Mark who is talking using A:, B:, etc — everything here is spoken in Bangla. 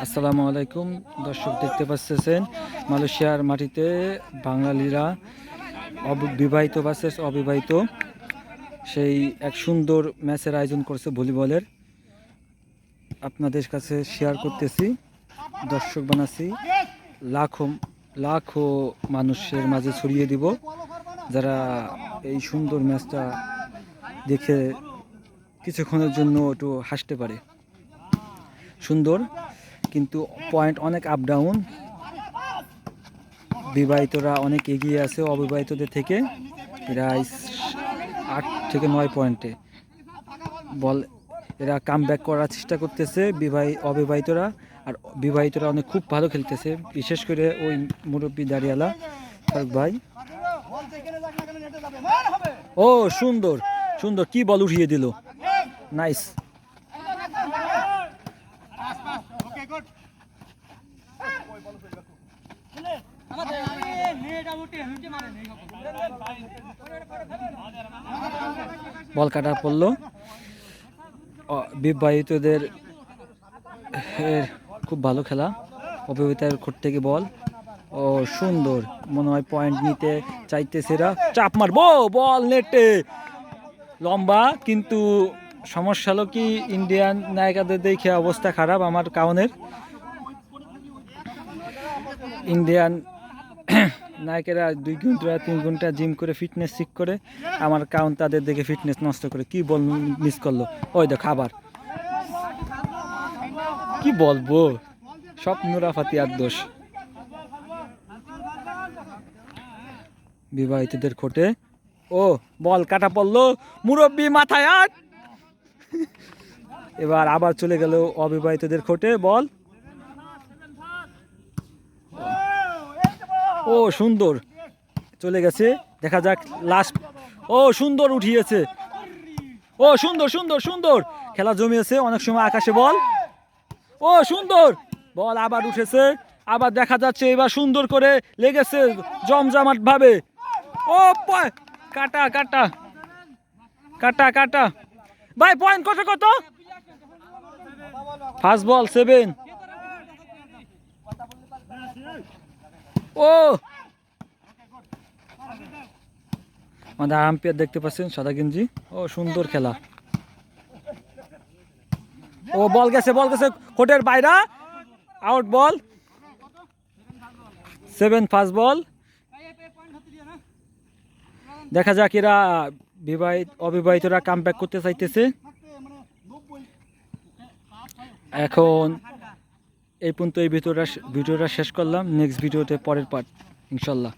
A: আসসালামু আলাইকুম দর্শক, দেখতে পাচ্ছেন মালয়েশিয়ার মাটিতে বাঙালিরা বিবাহিত ভার্সেস অবিবাহিত সেই এক সুন্দর ম্যাচের আয়োজন করছে ভলিবলের। আপনাদের কাছে শেয়ার করতেছি, দর্শক বানাচ্ছি, লাখো লাখো মানুষের মাঝে ছড়িয়ে দিব, যারা এই সুন্দর ম্যাচটা দেখে কিছুক্ষণের জন্য একটু হাসতে পারে। সুন্দর, কিন্তু পয়েন্ট অনেক আপ ডাউন। বিবাহিতরা অনেক এগিয়ে আছে অবিবাহিতদের থেকে, প্রায় 8 থেকে 9 পয়েন্টে। বল এরা কাম ব্যাক করার চেষ্টা করতেছে অবিবাহিতরা, আর বিবাহিতরা অনেক খুব ভালো খেলতেছে, বিশেষ করে ওই মুরব্বী দাঁড়িয়ালা ফারুক ভাই। ও সুন্দর সুন্দর, কি বল উঠিয়ে দিল, নাইস। বল কাটা পড়লো বিবাহিতদের, খুব ভালো খেলা। অবিবাহিতের কোর্ট থেকে বল, ও সুন্দর, মনে হয় পয়েন্ট নিতে চাইতেছে এরা। চাপ মারবো, বল নেটে লম্বা, কিন্তু সমস্যা হলো কি ইন্ডিয়ান নায়িকাদের দেখে অবস্থা খারাপ আমার কাউনের। ইন্ডিয়ান নায়কেরা 2 ঘন্টা 3 ঘন্টা জিম করে ফিটনেস ঠিক করে, আমার কাউন্ট তাদের দেখে ফিটনেস নষ্ট করে। কি বল মিস করলো, ওই তো খাবার। কি বলবো, সব নুরা ফাতিয়ার দোষ। বিবাহিতদের কোর্টে, ও বল কাটা পড়লো, মুরব্বি মাথায় আট। এবার আবার চলে গেল অবিবাহিতদের কোর্টে, বল, ও সুন্দর চলে গেছে, দেখা যাক লাস্ট। ও সুন্দর উঠিয়েছে, ও সুন্দর সুন্দর সুন্দর খেলা জমিয়েছে, অনেক সময় আকাশে বল, ও সুন্দর বল আবার উঠেছে, আবার দেখা যাচ্ছে এবার সুন্দর করে লেগেছে জমজমাট ভাবে। ও কাটা কাটা কাটা কাটা ভাই, পয়েন্ট কত কত? ফার্স্ট বল 7। ও আমাদের আম্পায়ার দেখতে পাচ্ছেন, সাদা গেঞ্জি। ও সুন্দর খেলা, ও বল গেছে কোর্টের বাইরে, আউট বল 7, ফার্স্ট বল। দেখা যাক এরা অবিবাহিতরা কাম ব্যাক করতে চাইতেছে। এখন এই পর্যন্ত এই ভিডিওটা শেষ করলাম, নেক্সট ভিডিওতে পরের পার্ট ইনশাল্লাহ।